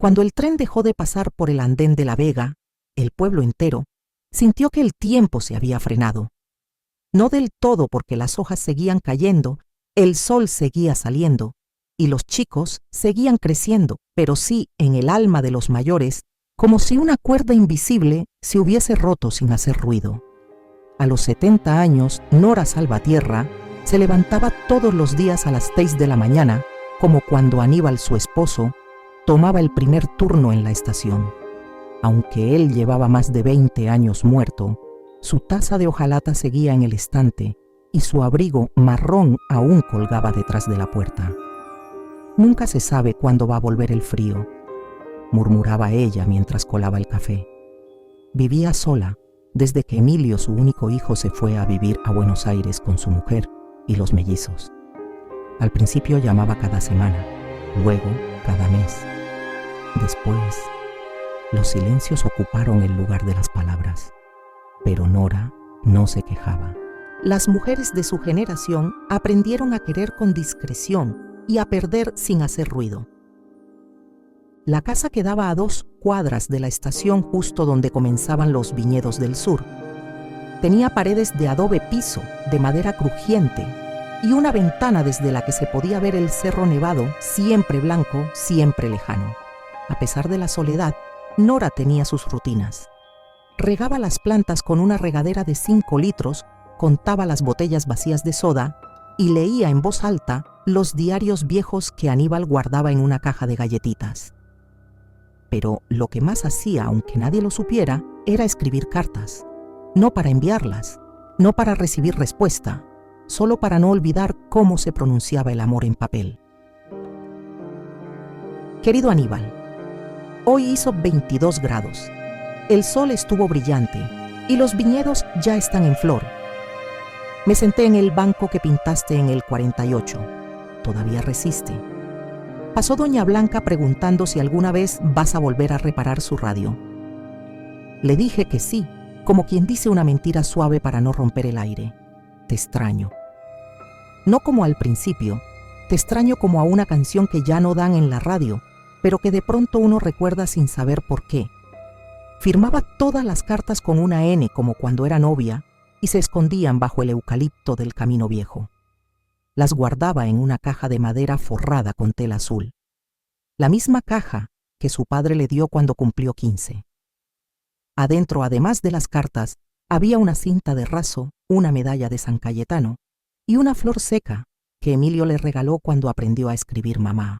Cuando el tren dejó de pasar por el andén de La Vega, el pueblo entero sintió que el tiempo se había frenado. No del todo, porque las hojas seguían cayendo, el sol seguía saliendo y los chicos seguían creciendo, pero sí en el alma de los mayores, como si una cuerda invisible se hubiese roto sin hacer ruido. A los 70 años, Nora Salvatierra se levantaba todos los días a las 6 de la mañana, como cuando Aníbal, su esposo, tomaba el primer turno en la estación. Aunque él llevaba más de 20 años muerto, su taza de hojalata seguía en el estante y su abrigo marrón aún colgaba detrás de la puerta. «Nunca se sabe cuándo va a volver el frío», murmuraba ella mientras colaba el café. Vivía sola desde que Emilio, su único hijo, se fue a vivir a Buenos Aires con su mujer y los mellizos. Al principio llamaba cada semana, luego cada mes. Después, los silencios ocuparon el lugar de las palabras, pero Nora no se quejaba. Las mujeres de su generación aprendieron a querer con discreción y a perder sin hacer ruido. La casa quedaba a 2 cuadras de la estación, justo donde comenzaban los viñedos del sur. Tenía paredes de adobe piso, de madera crujiente, y una ventana desde la que se podía ver el Cerro Nevado, siempre blanco, siempre lejano. A pesar de la soledad, Nora tenía sus rutinas. Regaba las plantas con una regadera de 5 litros, contaba las botellas vacías de soda y leía en voz alta los diarios viejos que Aníbal guardaba en una caja de galletitas. Pero lo que más hacía, aunque nadie lo supiera, era escribir cartas. No para enviarlas, no para recibir respuesta, solo para no olvidar cómo se pronunciaba el amor en papel. Querido Aníbal, hoy hizo 22 grados. El sol estuvo brillante y los viñedos ya están en flor. Me senté en el banco que pintaste en el 48. Todavía resiste. Pasó doña Blanca preguntando si alguna vez vas a volver a reparar su radio. Le dije que sí, como quien dice una mentira suave para no romper el aire. Te extraño. No como al principio, te extraño como a una canción que ya no dan en la radio, pero que de pronto uno recuerda sin saber por qué. Firmaba todas las cartas con una N, como cuando era novia, y se escondían bajo el eucalipto del camino viejo. Las guardaba en una caja de madera forrada con tela azul, la misma caja que su padre le dio cuando cumplió 15. Adentro, además de las cartas, había una cinta de raso, una medalla de San Cayetano y una flor seca que Emilio le regaló cuando aprendió a escribir mamá.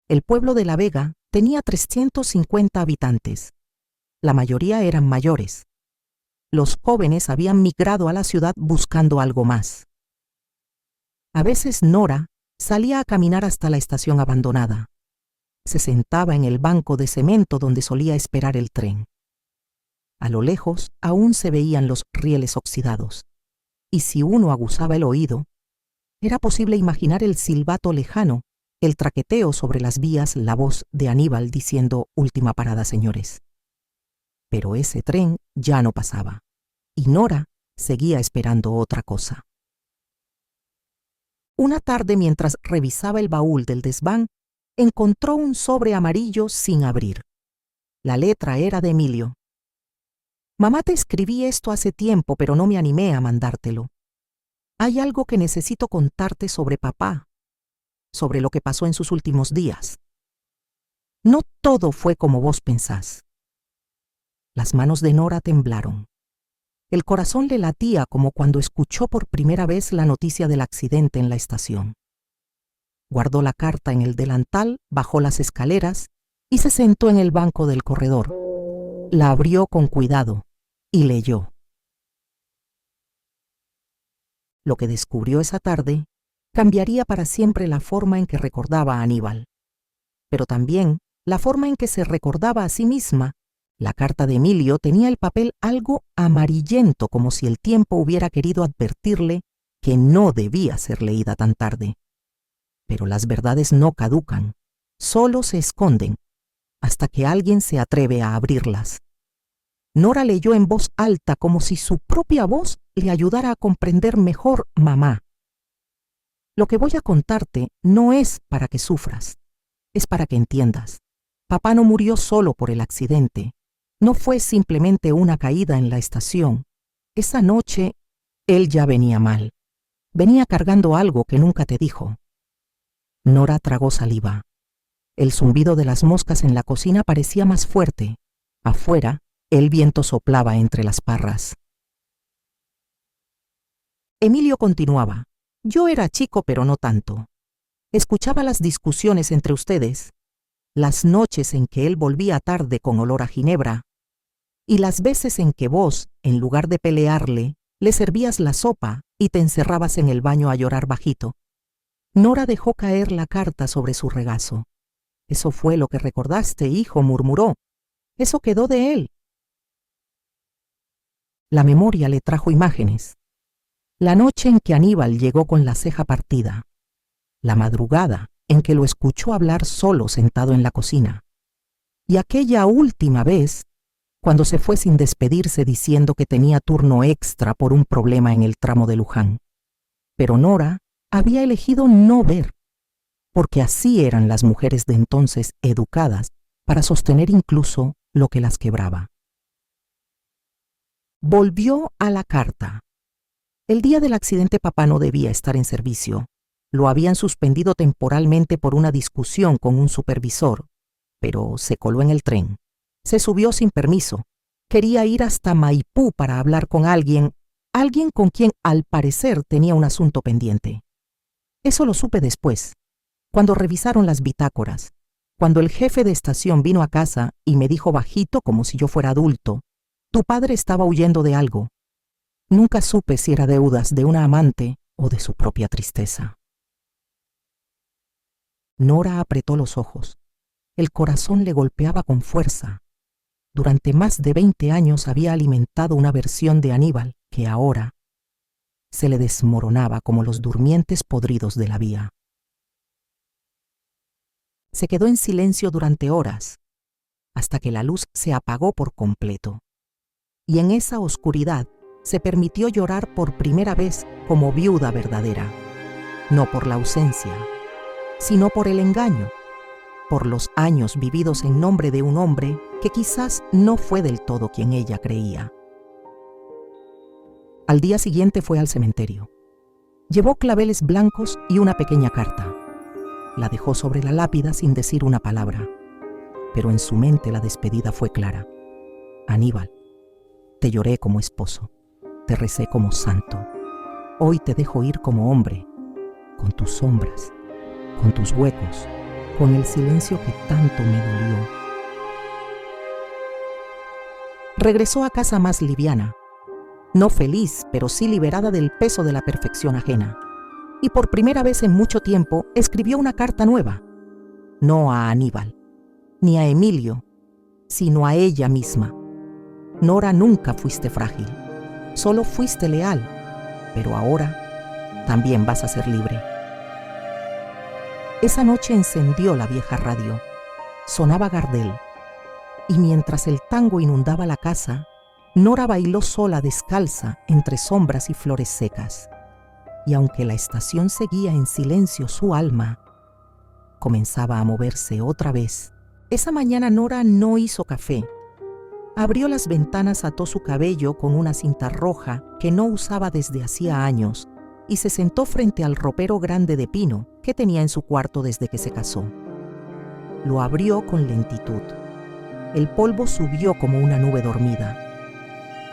El pueblo de La Vega tenía 350 habitantes. La mayoría eran mayores. Los jóvenes habían migrado a la ciudad buscando algo más. A veces Nora salía a caminar hasta la estación abandonada. Se sentaba en el banco de cemento donde solía esperar el tren. A lo lejos aún se veían los rieles oxidados, y si uno aguzaba el oído, era posible imaginar el silbato lejano, el traqueteo sobre las vías, la voz de Aníbal diciendo «Última parada, señores». Pero ese tren ya no pasaba, y Nora seguía esperando otra cosa. Una tarde, mientras revisaba el baúl del desván, encontró un sobre amarillo sin abrir. La letra era de Emilio. «Mamá, te escribí esto hace tiempo, pero no me animé a mandártelo. Hay algo que necesito contarte sobre papá, sobre lo que pasó en sus últimos días. No todo fue como vos pensás». Las manos de Nora temblaron. El corazón le latía como cuando escuchó por primera vez la noticia del accidente en la estación. Guardó la carta en el delantal, bajó las escaleras y se sentó en el banco del corredor. La abrió con cuidado y leyó. Lo que descubrió esa tarde cambiaría para siempre la forma en que recordaba a Aníbal, pero también la forma en que se recordaba a sí misma. La carta de Emilio tenía el papel algo amarillento, como si el tiempo hubiera querido advertirle que no debía ser leída tan tarde. Pero las verdades no caducan, solo se esconden, hasta que alguien se atreve a abrirlas. Nora leyó en voz alta, como si su propia voz le ayudara a comprender mejor mamá. Lo que voy a contarte no es para que sufras, Es para que entiendas. Papá no murió solo por el accidente. No fue simplemente una caída en la estación. Esa noche, él ya venía mal. Venía cargando algo que nunca te dijo. Nora tragó saliva. El zumbido de las moscas en la cocina parecía más fuerte. Afuera, el viento soplaba entre las parras. Emilio continuaba. Yo era chico, pero no tanto. Escuchaba las discusiones entre ustedes, las noches en que él volvía tarde con olor a ginebra, y las veces en que vos, en lugar de pelearle, le servías la sopa y te encerrabas en el baño a llorar bajito. Nora dejó caer la carta sobre su regazo. Eso fue lo que recordaste, hijo, murmuró. Eso quedó de él. La memoria le trajo imágenes. La noche en que Aníbal llegó con la ceja partida. La madrugada en que lo escuchó hablar solo sentado en la cocina. Y aquella última vez, cuando se fue sin despedirse diciendo que tenía turno extra por un problema en el tramo de Luján. Pero Nora había elegido no ver, porque así eran las mujeres de entonces, educadas para sostener incluso lo que las quebraba. Volvió a la carta. El día del accidente papá no debía estar en servicio. Lo habían suspendido temporalmente por una discusión con un supervisor, pero se coló en el tren. Se subió sin permiso. Quería ir hasta Maipú para hablar con alguien con quien al parecer tenía un asunto pendiente. Eso lo supe después, cuando revisaron las bitácoras, cuando el jefe de estación vino a casa y me dijo bajito como si yo fuera adulto, tu padre estaba huyendo de algo. Nunca supe si era deudas de una amante o de su propia tristeza. Nora apretó los ojos. El corazón le golpeaba con fuerza. Durante más de 20 años había alimentado una versión de Aníbal que ahora se le desmoronaba como los durmientes podridos de la vía. Se quedó en silencio durante horas, hasta que la luz se apagó por completo. Y en esa oscuridad se permitió llorar por primera vez como viuda verdadera, no por la ausencia, sino por el engaño, por los años vividos en nombre de un hombre que quizás no fue del todo quien ella creía. Al día siguiente fue al cementerio. Llevó claveles blancos y una pequeña carta. La dejó sobre la lápida sin decir una palabra, pero en su mente la despedida fue clara. Aníbal, te lloré como esposo, te recé como santo. Hoy te dejo ir como hombre, con tus sombras, con tus huecos, con el silencio que tanto me dolió. Regresó a casa más liviana, no feliz, pero sí liberada del peso de la perfección ajena. Y por primera vez en mucho tiempo escribió una carta nueva, no a Aníbal, ni a Emilio, sino a ella misma. Nora, nunca fuiste frágil, solo fuiste leal, pero ahora también vas a ser libre. Esa noche encendió la vieja radio. Sonaba Gardel. Y mientras el tango inundaba la casa, Nora bailó sola descalza entre sombras y flores secas. Y aunque la estación seguía en silencio su alma, comenzaba a moverse otra vez. Esa mañana Nora no hizo café. Abrió las ventanas, ató su cabello con una cinta roja que no usaba desde hacía años y se sentó frente al ropero grande de pino que tenía en su cuarto desde que se casó. Lo abrió con lentitud. El polvo subió como una nube dormida.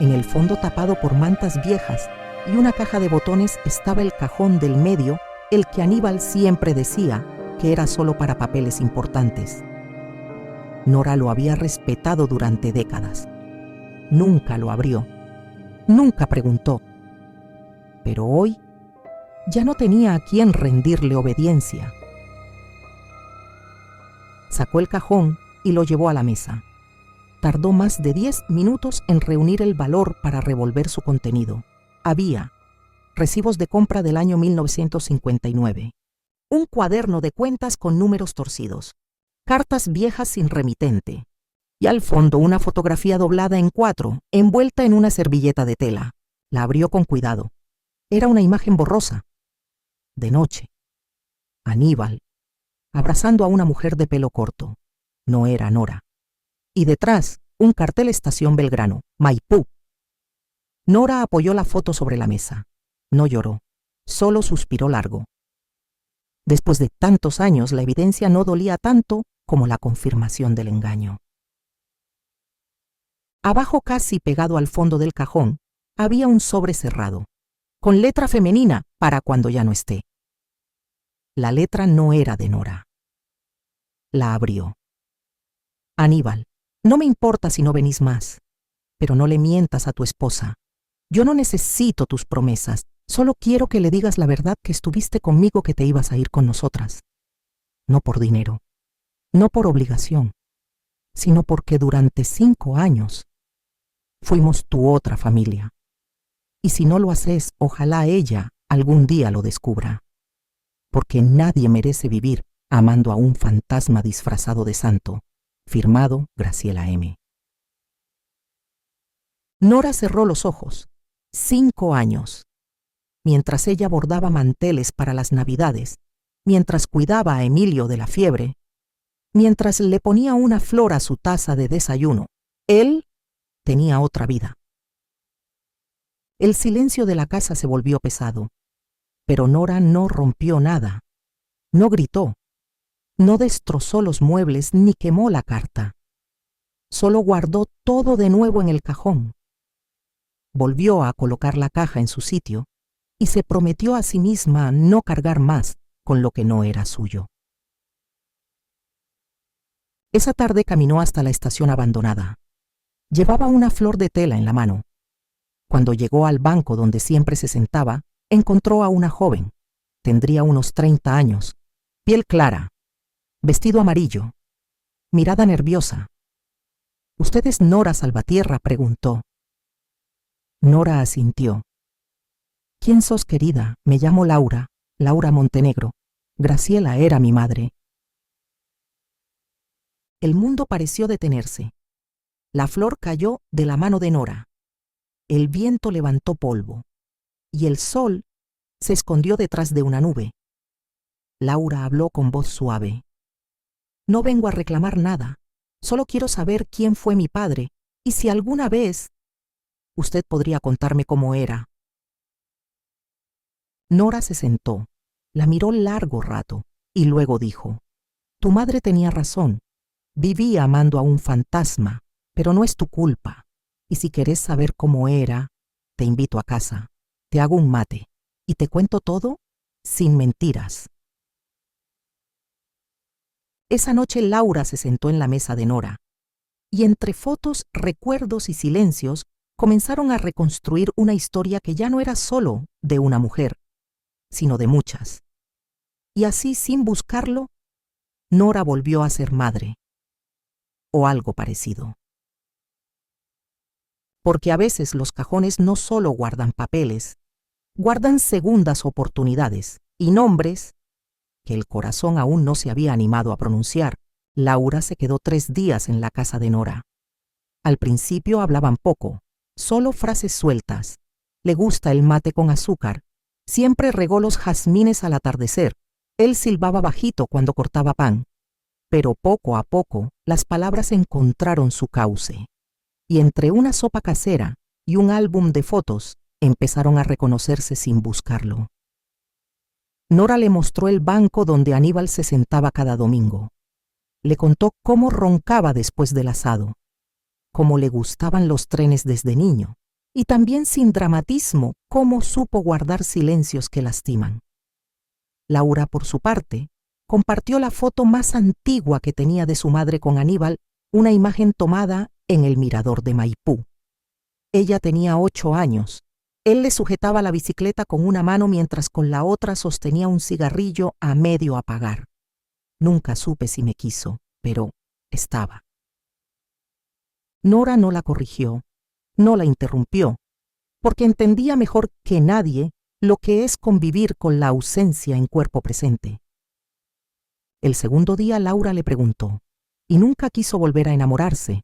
En el fondo, tapado por mantas viejas y una caja de botones, estaba el cajón del medio, el que Aníbal siempre decía que era solo para papeles importantes. Nora lo había respetado durante décadas. Nunca lo abrió. Nunca preguntó. Pero hoy ya no tenía a quién rendirle obediencia. Sacó el cajón y lo llevó a la mesa. Tardó más de 10 minutos en reunir el valor para revolver su contenido. Había recibos de compra del año 1959, un cuaderno de cuentas con números torcidos, cartas viejas sin remitente, y al fondo una fotografía doblada en 4, envuelta en una servilleta de tela. La abrió con cuidado. Era una imagen borrosa. De noche. Aníbal, abrazando a una mujer de pelo corto. No era Nora. Y detrás, un cartel Estación Belgrano, Maipú. Nora apoyó la foto sobre la mesa. No lloró, solo suspiró largo. Después de tantos años, la evidencia no dolía tanto como la confirmación del engaño. Abajo, casi pegado al fondo del cajón, había un sobre cerrado, con letra femenina para cuando ya no esté. La letra no era de Nora. La abrió. Aníbal, no me importa si no venís más, pero no le mientas a tu esposa. Yo no necesito tus promesas, solo quiero que le digas la verdad, que estuviste conmigo, que te ibas a ir con nosotras. No por dinero, no por obligación, sino porque durante 5 años fuimos tu otra familia. Y si no lo haces, ojalá ella algún día lo descubra. Porque nadie merece vivir amando a un fantasma disfrazado de santo. Firmado Graciela M. Nora cerró los ojos. 5 años. Mientras ella bordaba manteles para las Navidades, mientras cuidaba a Emilio de la fiebre, mientras le ponía una flor a su taza de desayuno, él tenía otra vida. El silencio de la casa se volvió pesado, pero Nora no rompió nada, no gritó, no destrozó los muebles ni quemó la carta. Solo guardó todo de nuevo en el cajón. Volvió a colocar la caja en su sitio y se prometió a sí misma no cargar más con lo que no era suyo. Esa tarde caminó hasta la estación abandonada. Llevaba una flor de tela en la mano. Cuando llegó al banco donde siempre se sentaba, encontró a una joven. Tendría unos 30 años, piel clara, vestido amarillo, mirada nerviosa. —¿Usted es Nora Salvatierra? —preguntó. Nora asintió. —¿Quién sos, querida? Me llamo Laura, Laura Montenegro. Graciela era mi madre. El mundo pareció detenerse. La flor cayó de la mano de Nora. El viento levantó polvo y el sol se escondió detrás de una nube. Laura habló con voz suave. No vengo a reclamar nada, solo quiero saber quién fue mi padre y si alguna vez usted podría contarme cómo era. Nora se sentó, la miró largo rato y luego dijo: Tu madre tenía razón, viví amando a un fantasma, pero no es tu culpa. Y si querés saber cómo era, te invito a casa, te hago un mate y te cuento todo sin mentiras. Esa noche Laura se sentó en la mesa de Nora y entre fotos, recuerdos y silencios comenzaron a reconstruir una historia que ya no era solo de una mujer, sino de muchas. Y así, sin buscarlo, Nora volvió a ser madre, o algo parecido. Porque a veces los cajones no solo guardan papeles, guardan segundas oportunidades y nombres que el corazón aún no se había animado a pronunciar. Laura se quedó 3 días en la casa de Nora. Al principio hablaban poco, solo frases sueltas. Le gusta el mate con azúcar. Siempre regó los jazmines al atardecer. Él silbaba bajito cuando cortaba pan. Pero poco a poco las palabras encontraron su cauce. Y entre una sopa casera y un álbum de fotos empezaron a reconocerse sin buscarlo. Nora le mostró el banco donde Aníbal se sentaba cada domingo. Le contó cómo roncaba después del asado, cómo le gustaban los trenes desde niño, y también sin dramatismo cómo supo guardar silencios que lastiman. Laura, por su parte, compartió la foto más antigua que tenía de su madre con Aníbal, una imagen tomada en el mirador de Maipú. Ella tenía 8 años. Él le sujetaba la bicicleta con una mano mientras con la otra sostenía un cigarrillo a medio apagar. Nunca supe si me quiso, pero estaba. Nora no la corrigió, no la interrumpió, porque entendía mejor que nadie lo que es convivir con la ausencia en cuerpo presente. El segundo día Laura le preguntó, y nunca quiso volver a enamorarse.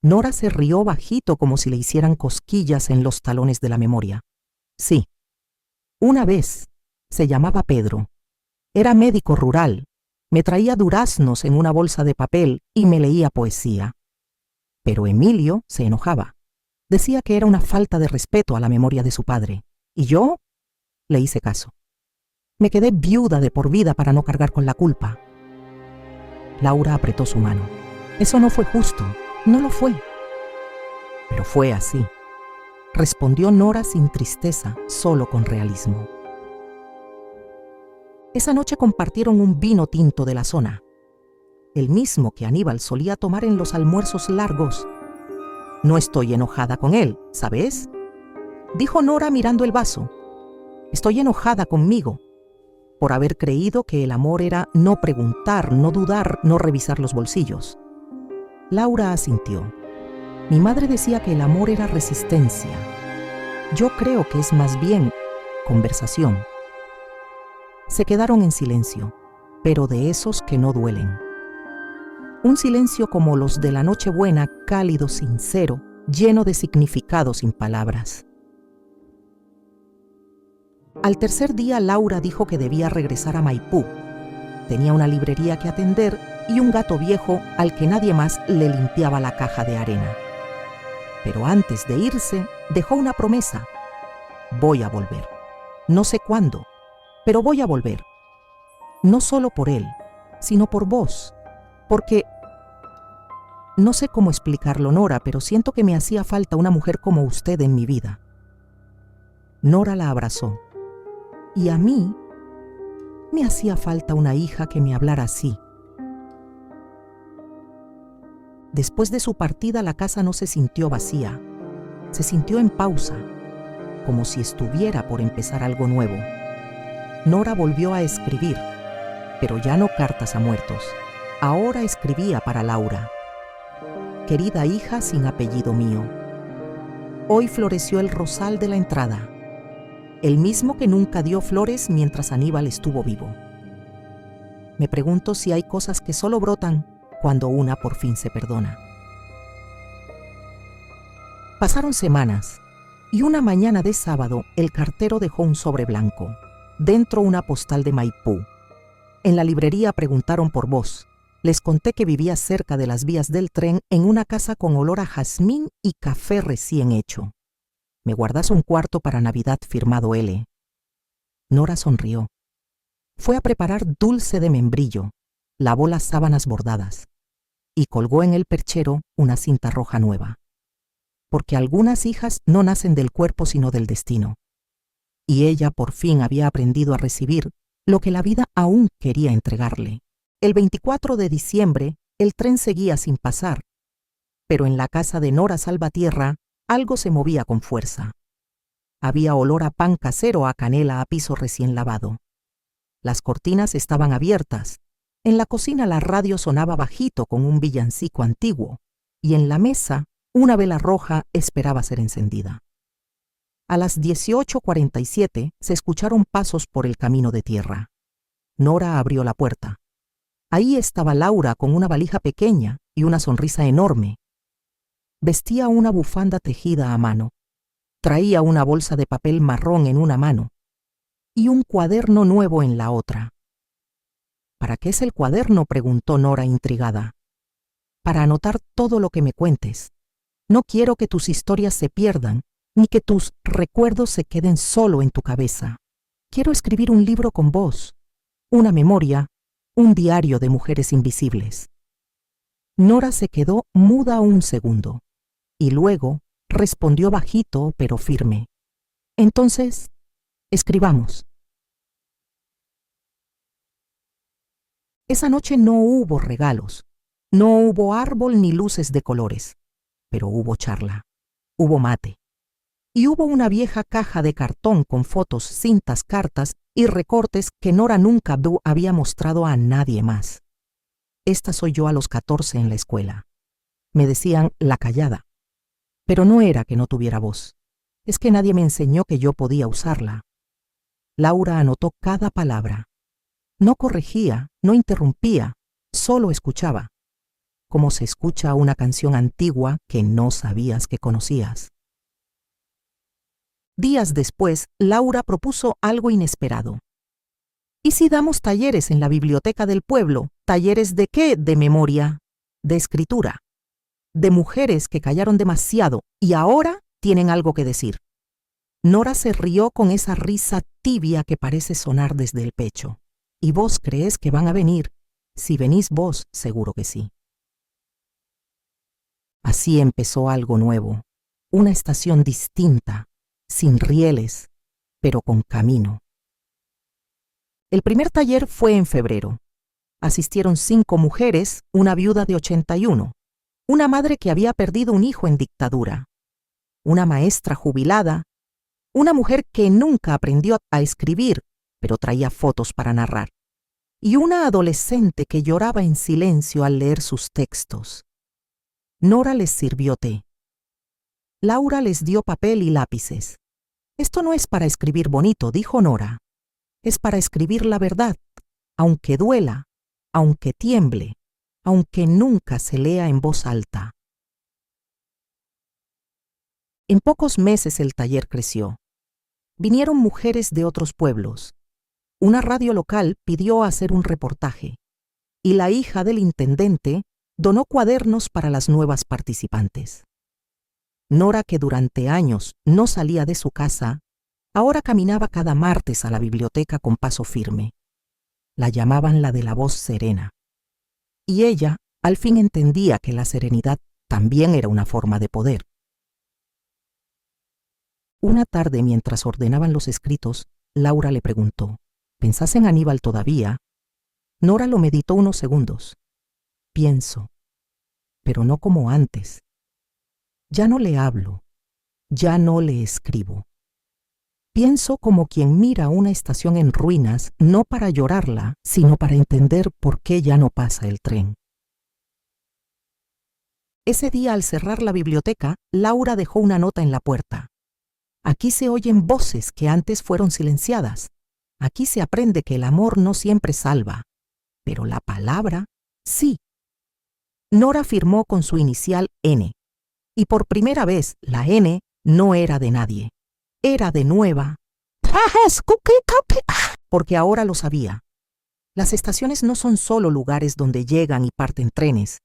Nora se rió bajito como si le hicieran cosquillas en los talones de la memoria. Sí, una vez se llamaba Pedro. Era médico rural, Me traía duraznos en una bolsa de papel y me leía poesía. Pero Emilio se enojaba. Decía que era una falta de respeto a la memoria de su padre. Y yo le hice caso. Me quedé viuda de por vida para no cargar con la culpa. Laura apretó su mano. Eso no fue justo, no lo fue. Pero fue así. Respondió Nora sin tristeza, solo con realismo. Esa noche compartieron un vino tinto de la zona, el mismo que Aníbal solía tomar en los almuerzos largos. No estoy enojada con él, ¿sabes?, dijo Nora mirando el vaso. Estoy enojada conmigo, por haber creído que el amor era no preguntar, no dudar, no revisar los bolsillos. Laura asintió. Mi madre decía que el amor era resistencia. Yo creo que es más bien conversación. Se quedaron en silencio, pero de esos que no duelen. Un silencio como los de la Nochebuena, cálido, sincero, lleno de significado sin palabras. Al tercer día, Laura dijo que debía regresar a Maipú. Tenía una librería que atender y un gato viejo al que nadie más le limpiaba la caja de arena. Pero antes de irse, dejó una promesa. Voy a volver. No sé cuándo, pero voy a volver. No solo por él, sino por vos. Porque, no sé cómo explicarlo, Nora, pero siento que me hacía falta una mujer como usted en mi vida. Nora la abrazó. Y a mí me hacía falta una hija que me hablara así. Después de su partida, la casa no se sintió vacía. Se sintió en pausa, como si estuviera por empezar algo nuevo. Nora volvió a escribir, pero ya no cartas a muertos. Ahora escribía para Laura. Querida hija sin apellido mío, hoy floreció el rosal de la entrada, el mismo que nunca dio flores mientras Aníbal estuvo vivo. Me pregunto si hay cosas que solo brotan cuando una por fin se perdona. Pasaron semanas y una mañana de sábado el cartero dejó un sobre blanco, dentro una postal de Maipú. En la librería preguntaron por vos. Les conté que vivía cerca de las vías del tren en una casa con olor a jazmín y café recién hecho. Me guardás un cuarto para Navidad firmado L. Nora sonrió. Fue a preparar dulce de membrillo, lavó las sábanas bordadas y colgó en el perchero una cinta roja nueva. Porque algunas hijas no nacen del cuerpo sino del destino. Y ella por fin había aprendido a recibir lo que la vida aún quería entregarle. El 24 de diciembre, el tren seguía sin pasar, pero en la casa de Nora Salvatierra algo se movía con fuerza. Había olor a pan casero, a canela, a piso recién lavado. Las cortinas estaban abiertas. En la cocina la radio sonaba bajito con un villancico antiguo, y en la mesa una vela roja esperaba ser encendida. A las 18:47 se escucharon pasos por el camino de tierra. Nora abrió la puerta. Ahí estaba Laura con una valija pequeña y una sonrisa enorme. Vestía una bufanda tejida a mano. Traía una bolsa de papel marrón en una mano y un cuaderno nuevo en la otra. ¿Para qué es el cuaderno?, preguntó Nora intrigada. Para anotar todo lo que me cuentes. No quiero que tus historias se pierdan, ni que tus recuerdos se queden solo en tu cabeza. Quiero escribir un libro con vos, una memoria, un diario de mujeres invisibles. Nora se quedó muda un segundo y luego respondió bajito pero firme. Entonces, escribamos. Esa noche no hubo regalos, no hubo árbol ni luces de colores, pero hubo charla, hubo mate. Y hubo una vieja caja de cartón con fotos, cintas, cartas y recortes que Nora nunca había mostrado a nadie más. Esta soy yo a los 14 en la escuela. Me decían la callada. Pero no era que no tuviera voz. Es que nadie me enseñó que yo podía usarla. Laura anotó cada palabra. No corregía, no interrumpía, solo escuchaba. Como se escucha una canción antigua que no sabías que conocías. Días después, Laura propuso algo inesperado. ¿Y si damos talleres en la biblioteca del pueblo? ¿Talleres de qué? De memoria, de escritura, de mujeres que callaron demasiado y ahora tienen algo que decir. Nora se rió con esa risa tibia que parece sonar desde el pecho. ¿Y vos crees que van a venir? Si venís vos, seguro que sí. Así empezó algo nuevo, una estación distinta, sin rieles, pero con camino. El primer taller fue en febrero. Asistieron 5 mujeres, una viuda de 81, una madre que había perdido un hijo en dictadura, una maestra jubilada, una mujer que nunca aprendió a escribir, pero traía fotos para narrar, y una adolescente que lloraba en silencio al leer sus textos. Nora les sirvió té. Laura les dio papel y lápices. Esto no es para escribir bonito, dijo Nora. Es para escribir la verdad, aunque duela, aunque tiemble, aunque nunca se lea en voz alta. En pocos meses el taller creció. Vinieron mujeres de otros pueblos. Una radio local pidió hacer un reportaje, y la hija del intendente donó cuadernos para las nuevas participantes. Nora, que durante años no salía de su casa, ahora caminaba cada martes a la biblioteca con paso firme. La llamaban la de la voz serena. Y ella al fin entendía que la serenidad también era una forma de poder. Una tarde, mientras ordenaban los escritos, Laura le preguntó, ¿pensás en Aníbal todavía? Nora lo meditó unos segundos. Pienso, pero no como antes. Ya no le hablo, ya no le escribo. Pienso como quien mira una estación en ruinas, no para llorarla, sino para entender por qué ya no pasa el tren. Ese día, al cerrar la biblioteca, Laura dejó una nota en la puerta. Aquí se oyen voces que antes fueron silenciadas. Aquí se aprende que el amor no siempre salva, pero la palabra, sí. Nora firmó con su inicial N, y por primera vez la N no era de nadie. Era de Nueva, porque ahora lo sabía. Las estaciones no son solo lugares donde llegan y parten trenes.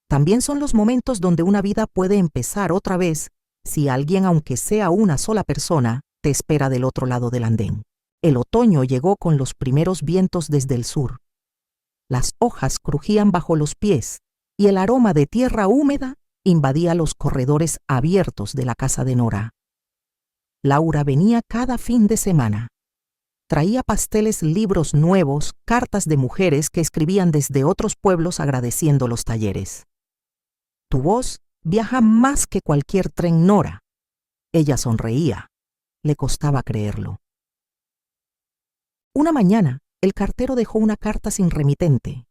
También son los momentos donde una vida puede empezar otra vez si alguien, aunque sea una sola persona, te espera del otro lado del andén. El otoño llegó con los primeros vientos desde el sur. Las hojas crujían bajo los pies y el aroma de tierra húmeda invadía los corredores abiertos de la casa de Nora. Laura venía cada fin de semana. Traía pasteles, libros nuevos, cartas de mujeres que escribían desde otros pueblos agradeciendo los talleres. Tu voz viaja más que cualquier tren, Nora. Ella sonreía. Le costaba creerlo. Una mañana, el cartero dejó una carta sin remitente.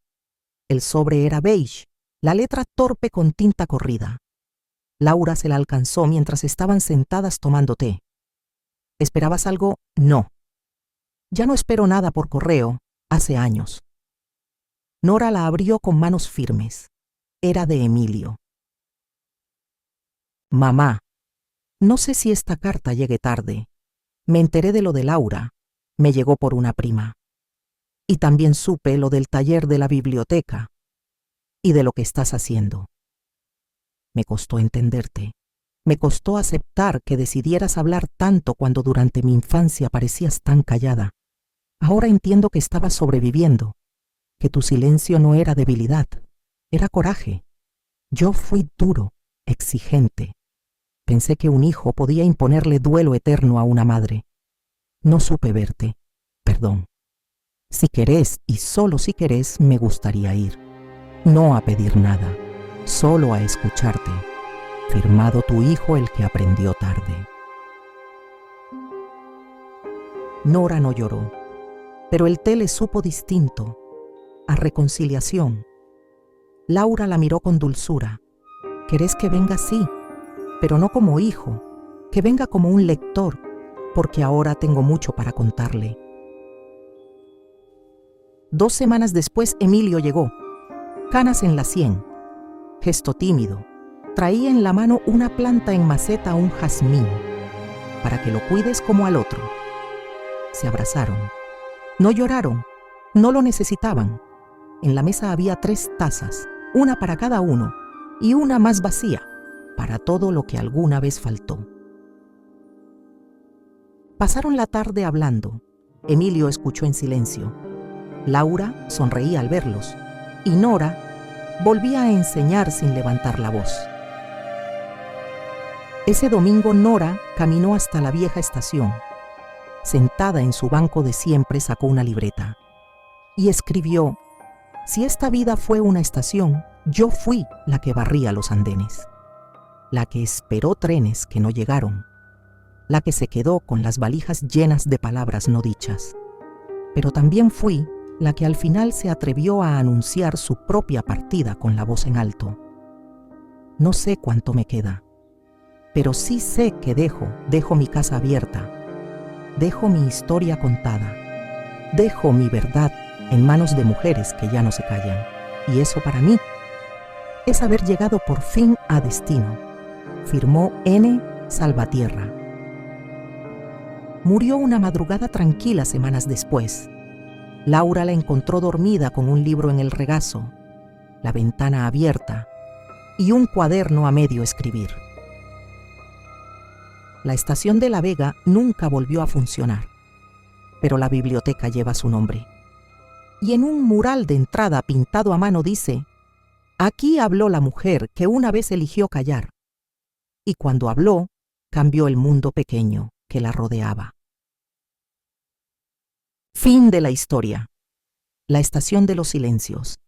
El sobre era beige, la letra torpe con tinta corrida. Laura se la alcanzó mientras estaban sentadas tomando té. ¿Esperabas algo? No. Ya no espero nada por correo, hace años. Nora la abrió con manos firmes. Era de Emilio. Mamá, no sé si esta carta llegue tarde. Me enteré de lo de Laura. Me llegó por una prima. Y también supe lo del taller de la biblioteca y de lo que estás haciendo. Me costó entenderte. Me costó aceptar que decidieras hablar tanto cuando durante mi infancia parecías tan callada. Ahora entiendo que estabas sobreviviendo, que tu silencio no era debilidad, era coraje. Yo fui duro, exigente. Pensé que un hijo podía imponerle duelo eterno a una madre. No supe verte. Perdón. Si querés, y solo si querés, me gustaría ir. No a pedir nada, solo a escucharte. Firmado tu hijo, el que aprendió tarde. Nora no lloró, pero el té le supo distinto, a reconciliación. Laura la miró con dulzura. ¿Querés que venga así? Pero no como hijo, que venga como un lector, porque ahora tengo mucho para contarle. 2 semanas después, Emilio llegó. Canas en la sien, gesto tímido. Traía en la mano una planta en maceta, un jazmín, para que lo cuides como al otro. Se abrazaron. No lloraron, No lo necesitaban. En la mesa había 3 tazas, una para cada uno, y una más vacía, para todo lo que alguna vez faltó. Pasaron la tarde hablando. Emilio escuchó en silencio. Laura sonreía al verlos, y Nora volvía a enseñar sin levantar la voz. Ese domingo Nora caminó hasta la vieja estación. Sentada en su banco de siempre sacó una libreta y escribió: si esta vida fue una estación, yo fui la que barría los andenes, la que esperó trenes que no llegaron, la que se quedó con las valijas llenas de palabras no dichas. Pero también fui la que al final se atrevió a anunciar su propia partida con la voz en alto. No sé cuánto me queda, pero sí sé que dejo mi casa abierta, dejo mi historia contada, dejo mi verdad en manos de mujeres que ya no se callan. Y eso para mí es haber llegado por fin a destino, firmó N. Salvatierra. Murió una madrugada tranquila semanas después. Laura la encontró dormida con un libro en el regazo, la ventana abierta y un cuaderno a medio escribir. La estación de La Vega nunca volvió a funcionar, pero la biblioteca lleva su nombre. Y en un mural de entrada pintado a mano dice: aquí habló la mujer que una vez eligió callar, y cuando habló, cambió el mundo pequeño que la rodeaba. Fin de la historia. La estación de los silencios.